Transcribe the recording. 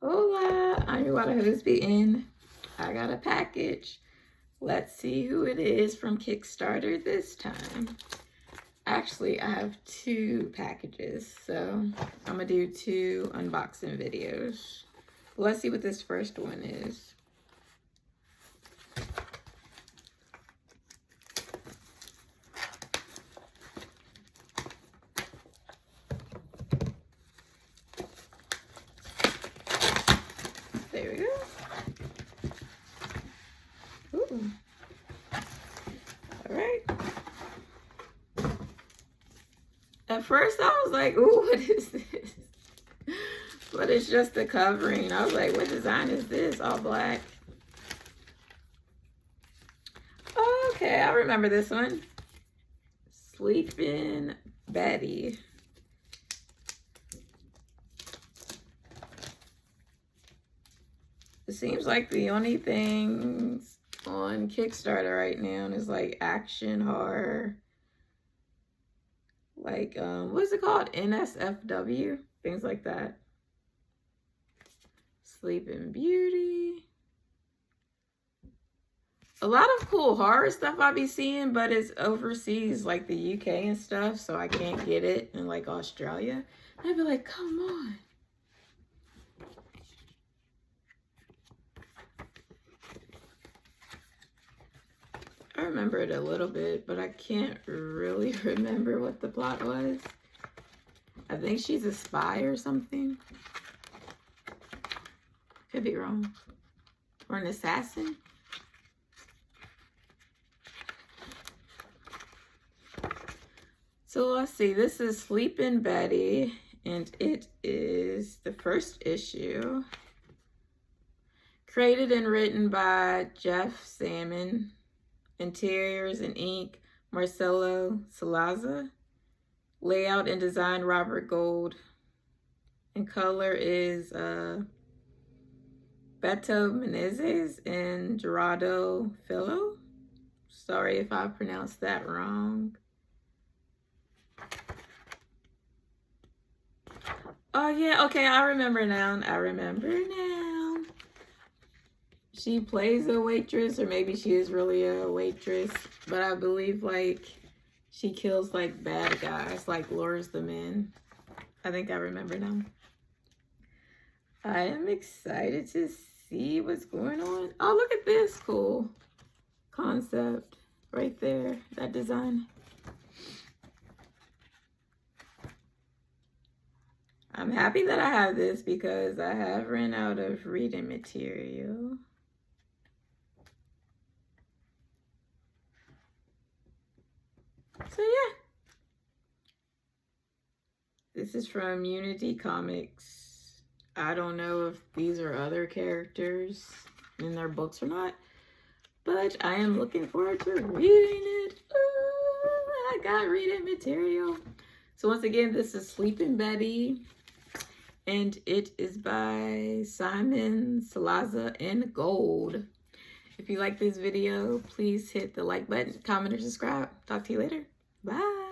Hola, I'm your water husband, and I got a package. Let's see who it is from Kickstarter this time. Actually, I have 2 packages, so I'm gonna do 2 unboxing videos. Let's see what this first one is. There we go. Ooh. All right. At first I was like, ooh, what is this? But it's just the covering. I was like, what design is this? All black. Okay, I remember this one. Sleeping Betty. It seems like the only things on Kickstarter right now is like action, horror, like what's it called? NSFW, things like that. Sleeping Beauty. A lot of cool horror stuff I be seeing, but it's overseas, like the UK and stuff, so I can't get it in like Australia. I'd be like, come on. I remember it a little bit, but I can't really remember what the plot was. I think she's a spy or something. Could be wrong. Or an assassin. So let's see. This is Sleeping Betty, and it is the first issue. Created and written by Jeff Salmon. Interiors and ink, Marcelo Salaza'a. Layout and design, Robert Gold. And color is Beto Menezes and Gerardo Fillo. Sorry if I pronounced that wrong. Oh yeah, okay, I remember now. She plays a waitress, or maybe she is really a waitress, but I believe like she kills like bad guys, like lures them in. I think I remember now. I am excited to see what's going on. Oh, look at this cool concept right there, that design. I'm happy that I have this because I have run out of reading material. So yeah, this is from Unity Comics. I don't know if these are other characters in their books or not, but I am looking forward to reading it. Ooh, I got reading material. So once again, this is Sleeping Betty, and it is by Simon Salaza'a in gold. If you like this video, please hit the like button, comment, or subscribe. Talk to you later. Bye.